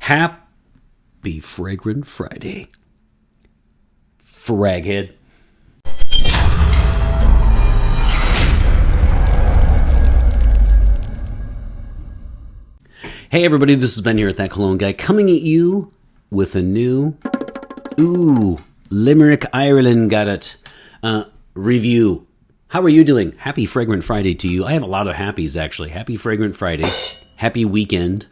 Happy Fragrant Friday, fraghead. Hey everybody, this is Ben here at That Cologne Guy, coming at you with a new, Limerick, Ireland got it, review. How are you doing? Happy Fragrant Friday to you. I have a lot of happies, actually. Happy Fragrant Friday, happy weekend,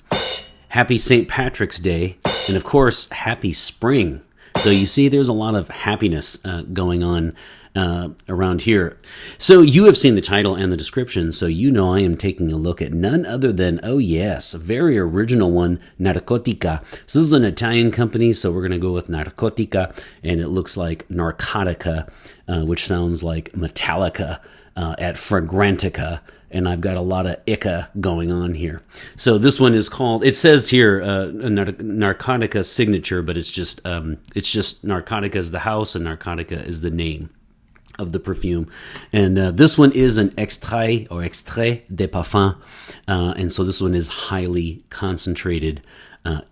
happy St. Patrick's Day, and of course, happy spring. So you see, there's a lot of happiness going on around here. So you have seen the title and the description, so you know I am taking a look at none other than, oh yes, a very original one, Narcotica. So this is an Italian company, so we're going to go with Narcotica, and it looks like Narcotica, which sounds like Metallica at Fragrantica. And I've got a lot of Ica going on here. So this one is called, it says here, Narcotica signature, but it's just Narcotica is the house and Narcotica is the name of the perfume. And this one is an extrait de parfum. And so this one is highly concentrated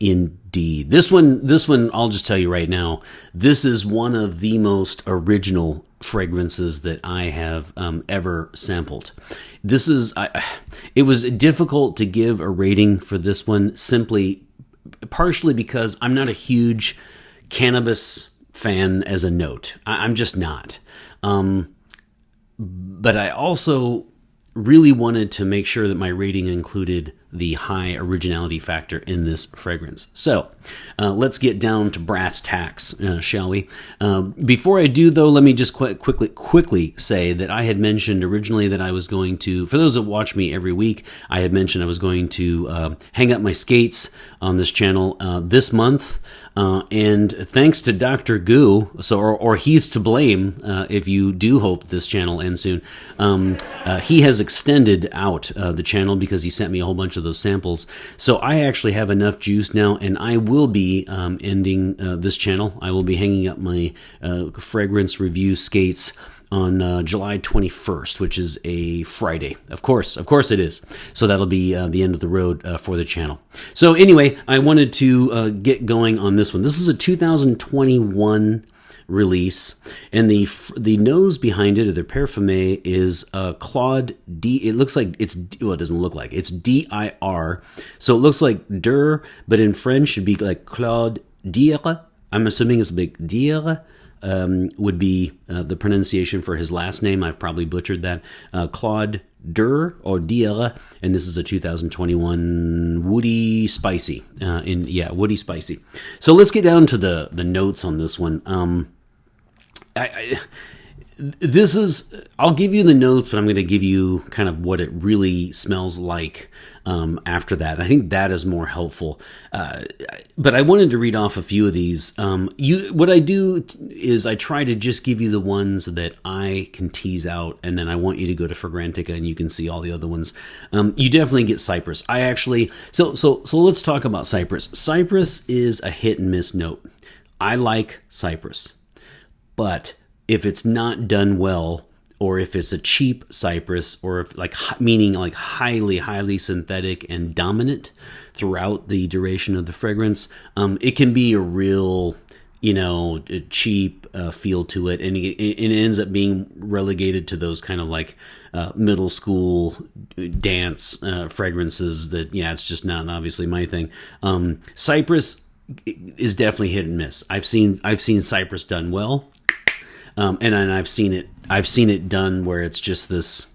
indeed. This one, I'll just tell you right now, this is one of the most original fragrances that I have ever sampled. This is, it was difficult to give a rating for this one, partially because I'm not a huge cannabis fan as a note. I'm just not. But I also really wanted to make sure that my rating included the high originality factor in this fragrance. So let's get down to brass tacks, shall we? Before I do, though, let me just quickly say that I had mentioned originally that I was going to, for those that watch me every week, I had mentioned I was going to hang up my skates on this channel this month. And thanks to Dr. Goo, or he's to blame if you do hope this channel ends soon, he has extended out the channel because he sent me a whole bunch of those samples. So I actually have enough juice now, and I will be ending this channel. I will be hanging up my fragrance review skates on July 21st, which is a Friday. Of course it is. So that'll be the end of the road for the channel. So anyway, I wanted to get going on this one. This is a 2021 release, and the nose behind it, or the parfum, is Claude D. It looks like it's, well, it doesn't look like, it's D-I-R. So it looks like Dur, but in French it'd be like Claude Dire. I'm assuming it's like Dire. Would be the pronunciation for his last name. I've probably butchered that. Claude Dur or Dire, and this is a 2021 woody spicy. Woody spicy. So let's get down to the notes on this one. I'll give you the notes, but I'm going to give you kind of what it really smells like after that. I think that is more helpful. But I wanted to read off a few of these. What I do is I try to just give you the ones that I can tease out, and then I want you to go to Fragrantica and you can see all the other ones. You definitely get Cypress. So let's talk about Cypress. Cypress is a hit and miss note. I like Cypress, but if it's not done well, or if it's a cheap cypress, or if meaning highly synthetic and dominant throughout the duration of the fragrance, it can be a real, cheap feel to it, and it ends up being relegated to those kind of middle school dance fragrances that, it's just not obviously my thing. Cypress is definitely hit and miss. I've seen Cypress done well. And I've seen it done where it's just this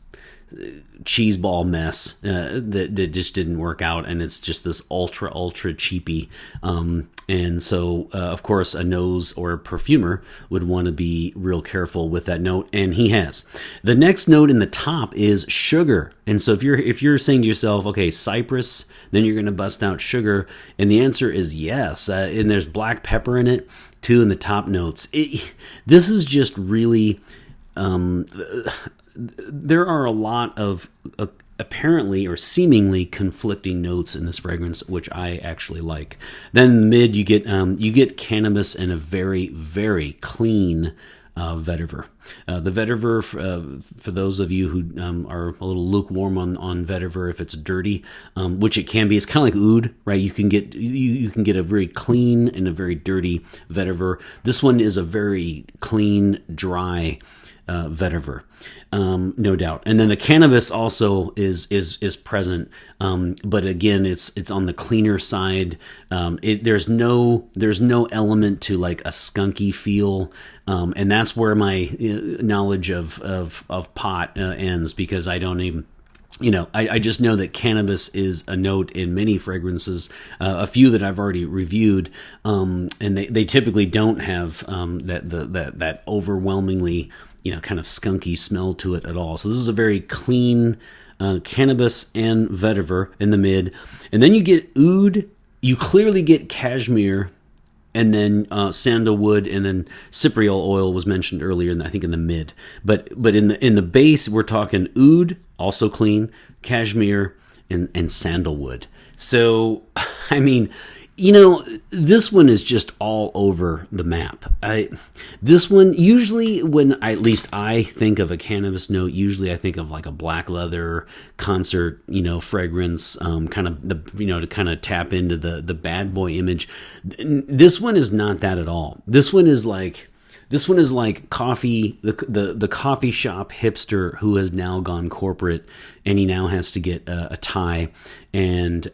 cheeseball mess that just didn't work out, and it's just this ultra cheapy. And so, of course, a nose or a perfumer would want to be real careful with that note, and he has. The next note in the top is sugar, and so if you're saying to yourself, okay, Cypress, then you're going to bust out sugar, and the answer is yes. And there's black pepper in it too in the top notes. This is just really. There are a lot of apparently or seemingly conflicting notes in this fragrance, which I actually like. Then mid, you get cannabis and a very, very clean vetiver. The vetiver, for those of you who are a little lukewarm on vetiver, if it's dirty, which it can be, it's kind of like oud, right? You can get a very clean and a very dirty vetiver. This one is a very clean, dry vetiver, no doubt. And then the cannabis also is present, but again, it's on the cleaner side. There's no element to like a skunky feel, and that's where my knowledge of pot ends, because I don't even. I just know that cannabis is a note in many fragrances, a few that I've already reviewed, and they typically don't have that overwhelmingly kind of skunky smell to it at all. So this is a very clean cannabis and vetiver in the mid, and then you get oud. You clearly get cashmere, and then sandalwood, and then cypriol oil was mentioned earlier, I think in the mid. But in the base, we're talking oud, also clean, cashmere, and sandalwood. So, I mean, this one is just all over the map. This one, usually when at least I think of a cannabis note, usually I think of like a black leather concert, fragrance, kind of to kind of tap into the bad boy image. This one is not that at all. This one is like coffee, the coffee shop hipster who has now gone corporate, and he now has to get a tie, and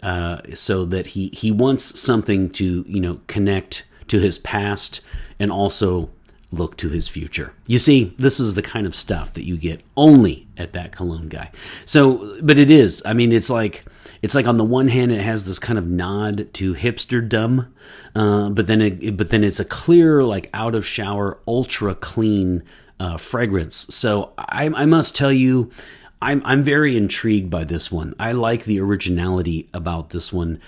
so that he wants something to connect to his past and also look to his future. You see, this is the kind of stuff that you get only at that cologne guy. So, but it is. I mean, it's like on the one hand, it has this kind of nod to hipsterdom, but then it's a clear, like out of shower, ultra clean fragrance. So I must tell you, I'm very intrigued by this one. I like the originality about this one.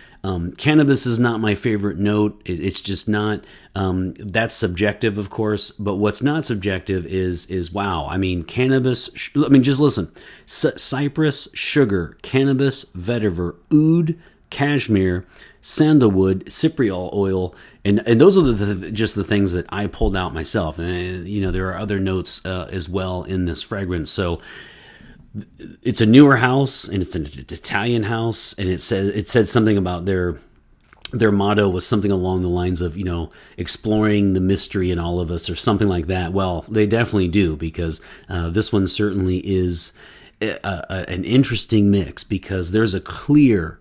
Cannabis is not my favorite note. It's just not. That's subjective, of course. But what's not subjective is wow. I mean, cannabis. I mean, just listen. Cypress, sugar, cannabis, vetiver, oud, cashmere, sandalwood, cypriol oil, and those are just the things that I pulled out myself. And there are other notes as well in this fragrance. So. It's a newer house, and it's an Italian house, and it said something about their motto was something along the lines of exploring the mystery in all of us, or something like that. Well, they definitely do, because this one certainly is an interesting mix, because there's a clear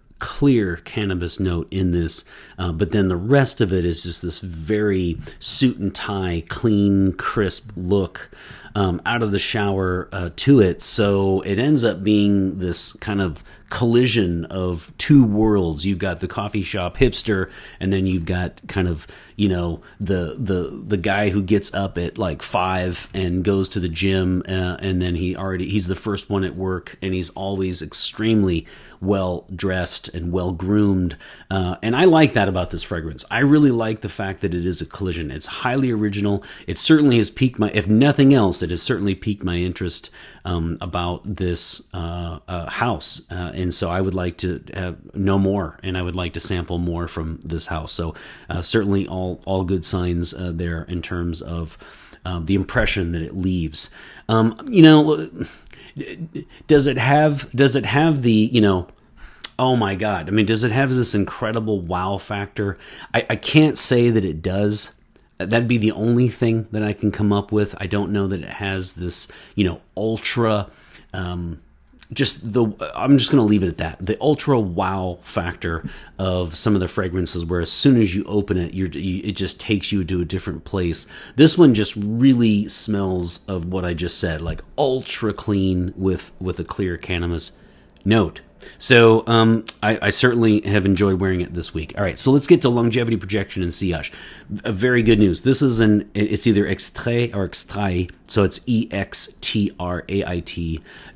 cannabis note in this, but then the rest of it is just this very suit and tie, clean, crisp look out of the shower to it. So it ends up being this kind of collision of two worlds. You've got the coffee shop hipster, and then you've got kind of the guy who gets up at like 5 and goes to the gym, and then he's the first one at work, and he's always extremely well dressed and well groomed, and I like that about this fragrance. I really like the fact that it is a collision. It's highly original. It certainly has piqued my, if nothing else, it has certainly piqued my interest about this house, and so I would like to know more, and I would like to sample more from this house. So certainly all good signs there in terms of the impression that it leaves. Does it have the oh my God, I mean, does it have this incredible wow factor? I can't say that it does. That'd be the only thing that I can come up with. I don't know that it has this ultra I'm just going to leave it at that. The ultra wow factor of some of the fragrances, where as soon as you open it, it just takes you to a different place. This one just really smells of what I just said, like ultra clean with a clear cannabis note. So I certainly have enjoyed wearing it this week. All right, so let's get to longevity, projection, and sillage. Very good news. This is it's either extrait or extrait, so it's EXTRAIT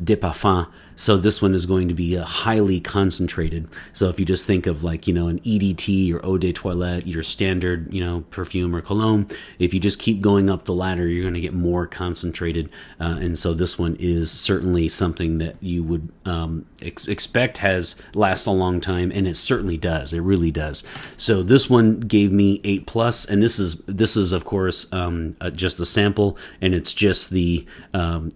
de parfum So this one is going to be highly concentrated. So if you just think of like, an EDT or eau de toilette, your standard, perfume or cologne, if you just keep going up the ladder, you're going to get more concentrated. And so this one is certainly something that you would expect lasts a long time, and it certainly does. It really does. So this one gave me 8+, and this is of course just a sample, and it's just the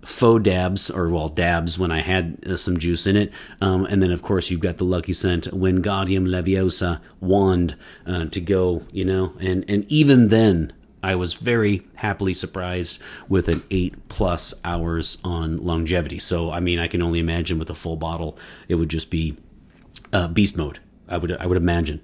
faux dabs, or dabs when I had some juice in it, and then of course you've got the lucky scent Wingardium Leviosa wand to go, and even then I was very happily surprised with an 8+ hours on longevity. So I mean, I can only imagine with a full bottle it would just be beast mode. I would imagine.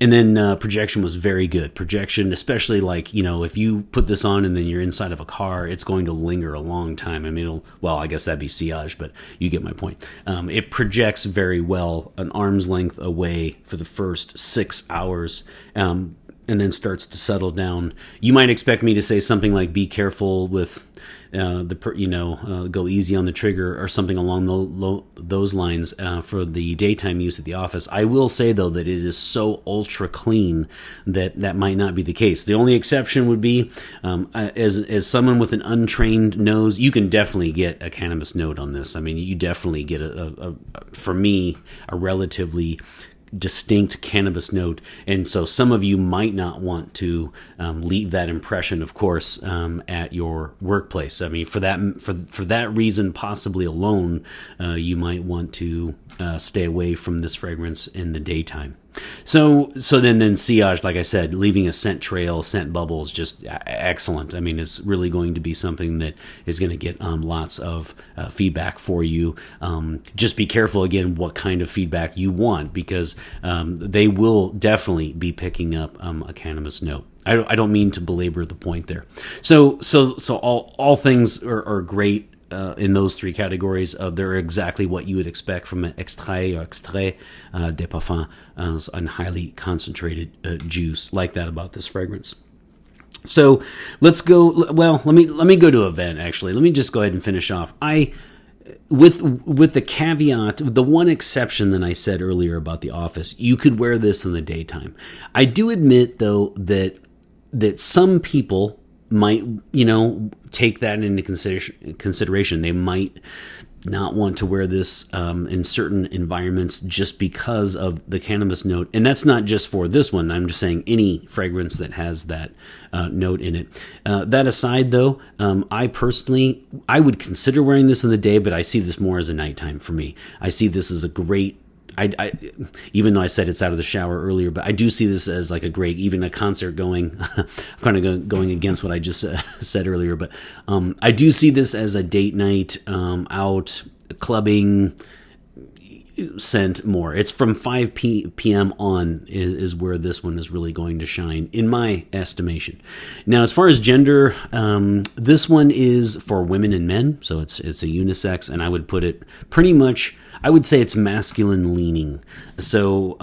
And then projection was very good. Projection, especially like, if you put this on and then you're inside of a car, it's going to linger a long time. I mean, I guess that'd be sillage, but you get my point. It projects very well, an arm's length away for the first 6 hours. And then starts to settle down. You might expect me to say something like, be careful with go easy on the trigger or something along those lines for the daytime use at the office. I will say, though, that it is so ultra clean that might not be the case. The only exception would be, as someone with an untrained nose, you can definitely get a cannabis note on this. I mean, you definitely get for me, a relatively distinct cannabis note, and so some of you might not want to leave that impression, of course, at your workplace. I mean, for that reason, possibly alone, you might want to stay away from this fragrance in the daytime. So then sillage, like I said, leaving a scent trail, scent bubbles, just excellent. I mean, it's really going to be something that is going to get lots of feedback for you. Just be careful, again, what kind of feedback you want, because they will definitely be picking up a cannabis note. I don't mean to belabor the point there. So all things are great. In those three categories, they're exactly what you would expect from an extrait de parfum, a highly concentrated juice like that about this fragrance. So let's go. Well, let me go to event. Actually, let me just go ahead and finish off. With the caveat, the one exception that I said earlier about the office, you could wear this in the daytime. I do admit, though, that some people might, take that into consideration. They might not want to wear this in certain environments just because of the cannabis note. And that's not just for this one. I'm just saying any fragrance that has that note in it. That aside, though, I would consider wearing this in the day, but I see this more as a nighttime for me. I see this as a great, I even though I said it's out of the shower earlier, but I do see this as like a great, even a concert going, I'm kind of going against what I just said earlier, but I do see this as a date night, out clubbing scent more. It's from 5 p.m. on is where this one is really going to shine, in my estimation. Now, as far as gender, this one is for women and men, so it's a unisex, and I would put it pretty much, I would say it's masculine leaning. So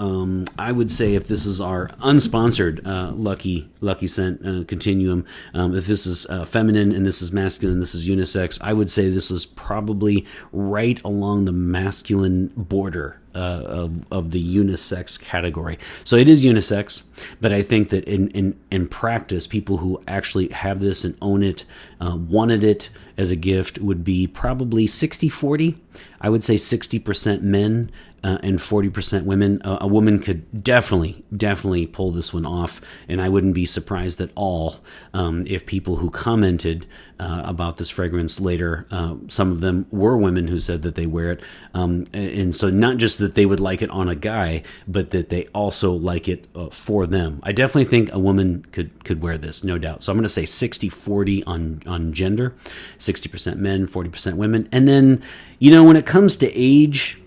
I would say if this is our unsponsored Lucky Scent Continuum, if this is feminine and this is masculine, this is unisex, I would say this is probably right along the masculine border of the unisex category. So it is unisex, but I think that in practice, people who actually have this and own it, wanted it as a gift, would be probably 60-40. I would say 60% men and 40% women. A woman could definitely pull this one off, and I wouldn't be surprised at all if people who commented about this fragrance later, some of them were women who said that they wear it, and so not just that they would like it on a guy, but that they also like it for them. I definitely think a woman could wear this, no doubt. So I'm going to say 60-40 on gender, 60% men, 40% women, and then when it comes to age,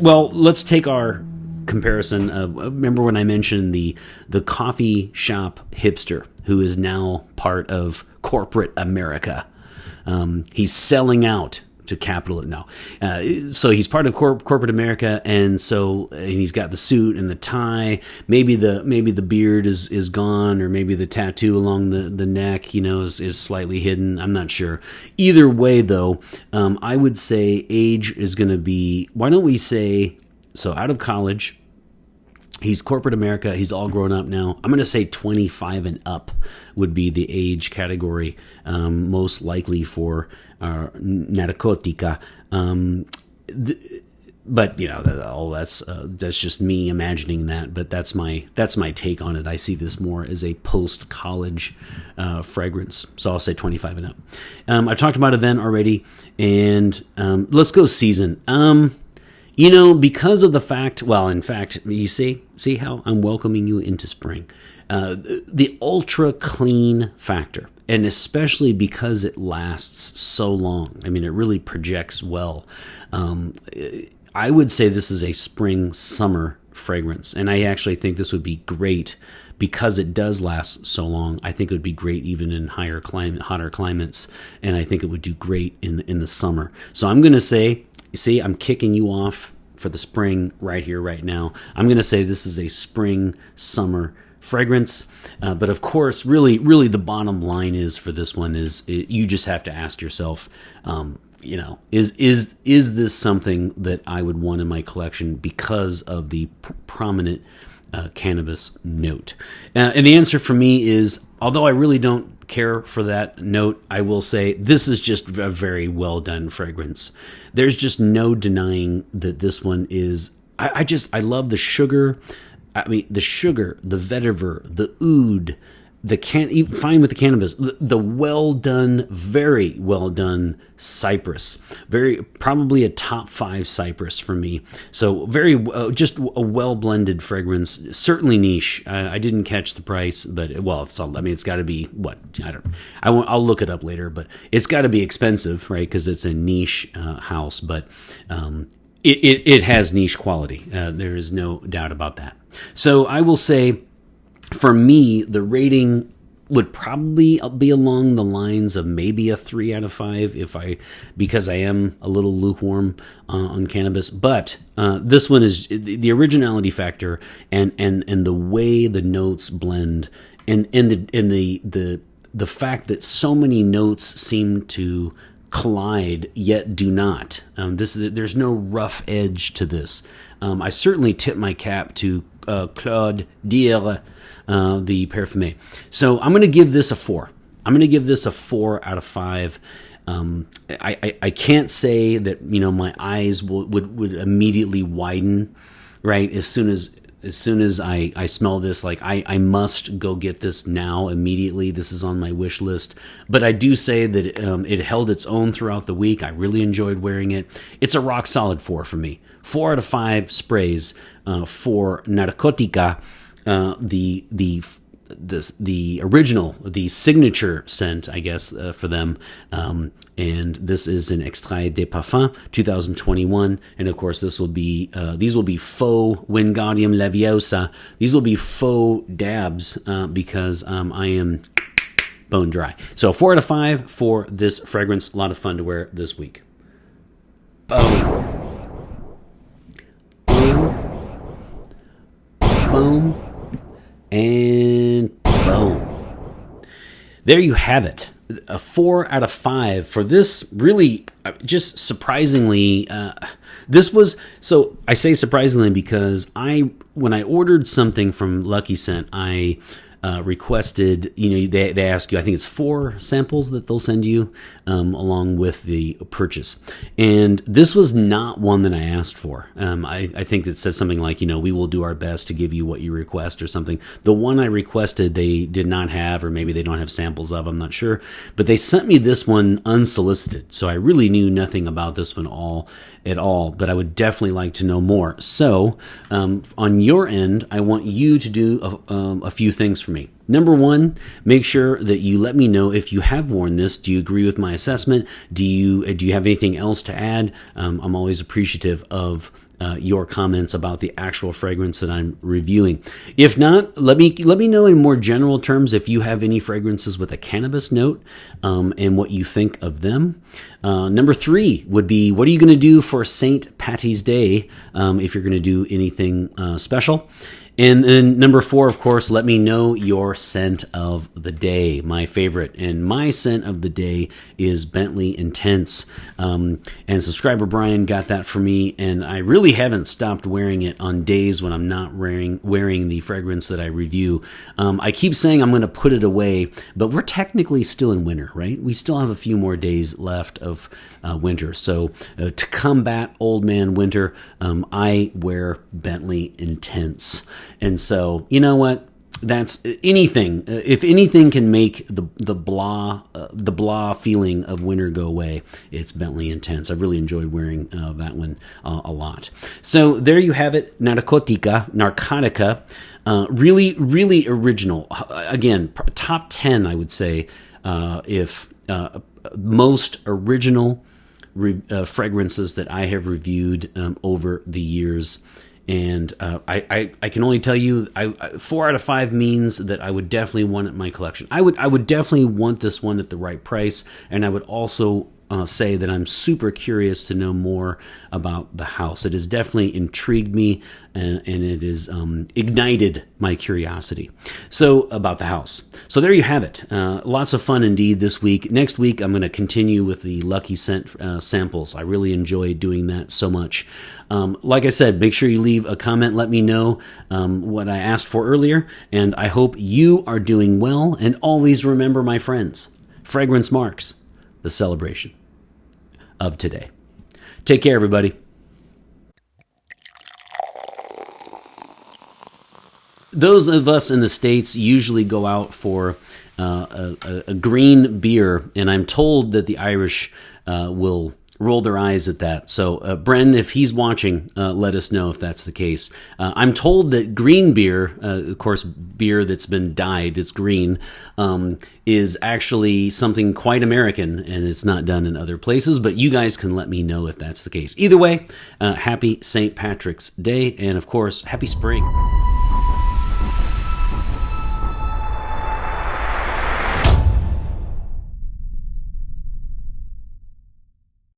well, let's take our comparison of, remember when I mentioned the coffee shop hipster who is now part of corporate America? He's selling out to capital it. No. So he's part of corporate America, and he's got the suit and the tie. Maybe the beard is gone, or maybe the tattoo along the neck, is slightly hidden. I'm not sure. Either way, though, I would say age is going to be. Why don't we say out of college? He's corporate America. He's all grown up now. I'm going to say 25 and up would be the age category most likely for Narcotica. But that's just me imagining that. But that's my take on it. I see this more as a post-college fragrance. So I'll say 25 and up. I talked about event already, and let's go season. Because of the fact, in fact, you see how I'm welcoming you into spring. The ultra clean factor, and especially because it lasts so long. I mean, it really projects well. I would say this is a spring summer fragrance, and I actually think this would be great because it does last so long. I think it would be great even in hotter climates, and I think it would do great in the summer. So I'm going to say, see, I'm kicking you off for the spring right here, right now. I'm going to say this is a spring summer fragrance. But of course, really the bottom line is for this one is you just have to ask yourself, is this something that I would want in my collection because of the prominent cannabis note? And the answer for me is, although I really don't care for that note, I will say this is just a very well done fragrance. There's just no denying that this one is. I love the sugar. I mean, the sugar, the vetiver, the oud, fine with the cannabis, the well done, very well done cypress, probably a top 5 cypress for me. So just a well blended fragrance, certainly niche. I didn't catch the price, but it's got to be what I'll look it up later, but it's got to be expensive, right? Because it's a niche house, but it has niche quality. There is no doubt about that. So I will say, for me, the rating would probably be along the lines of maybe a 3 out of 5 because I am a little lukewarm on cannabis. But this one is the originality factor and the way the notes blend and the fact that so many notes seem to collide yet do not. There's no rough edge to this. I certainly tip my cap to Claude Dier, the parfumé. So I'm going to give this a 4. I'm going to give this a 4 out of 5. I can't say that my eyes would immediately widen, right? As soon as I smell this, like I must go get this now immediately. This is on my wish list. But I do say that it held its own throughout the week. I really enjoyed wearing it. It's a rock solid 4 for me. 4 out of 5 sprays for Narcotica, the original, the signature scent, I guess, for them. And this is an Extrait de Parfum 2021. And of course, these will be faux Wingardium Leviosa. These will be faux dabs because I am bone dry. So 4 out of 5 for this fragrance. A lot of fun to wear this week. Boom. Boom. And boom. There you have it. A 4 out of 5 for this. Really, just surprisingly, this was. So I say surprisingly because when I ordered something from Lucky Scent, I requested. They ask you. I think it's 4 samples that they'll send you along with the purchase. And this was not one that I asked for. I think it says something like, we will do our best to give you what you request or something. The one I requested, they did not have, or maybe they don't have samples of, I'm not sure. But they sent me this one unsolicited. So I really knew nothing about this one at all, but I would definitely like to know more. So on your end, I want you to do a few things for me. Number 1, make sure that you let me know if you have worn this. Do you agree with my assessment? Do you have anything else to add? I'm always appreciative of your comments about the actual fragrance that I'm reviewing. If not, let me know in more general terms if you have any fragrances with a cannabis note, and what you think of them. Number 3 would be, what are you going to do for St. Patty's Day, if you're going to do anything special? And then number 4, of course, let me know your scent of the day, my favorite. And my scent of the day is Bentley Intense. And subscriber Brian got that for me, and I really haven't stopped wearing it on days when I'm not wearing the fragrance that I review. I keep saying I'm going to put it away, but we're technically still in winter, right? We still have a few more days left of winter. So to combat old man winter, I wear Bentley Intense. And so, you know what? That's anything. If anything can make the blah feeling of winter go away, it's Bentley Intense. I really enjoyed wearing that one a lot. So there you have it, Narcotica. Really, really original. Again, top 10, I would say, if most original fragrances that I have reviewed over the years. And I can only tell you, 4 out of 5 means that I would definitely want it in my collection. I would definitely want this one at the right price, and I would also say that I'm super curious to know more about the house. It has definitely intrigued me, and it has ignited my curiosity. So about the house. So there you have it. Lots of fun indeed this week. Next week, I'm going to continue with the Lucky Scent samples. I really enjoy doing that so much. Like I said, make sure you leave a comment. Let me know what I asked for earlier, and I hope you are doing well. And always remember, my friends, fragrance marks the celebration of today. Take care, everybody. Those of us in the States usually go out for a green beer, and I'm told that the Irish will roll their eyes at that. So, Bren, if he's watching, let us know if that's the case. I'm told that green beer, of course, beer that's been dyed, it's green, is actually something quite American, and it's not done in other places, but you guys can let me know if that's the case. Either way, happy St. Patrick's Day, and of course, happy spring.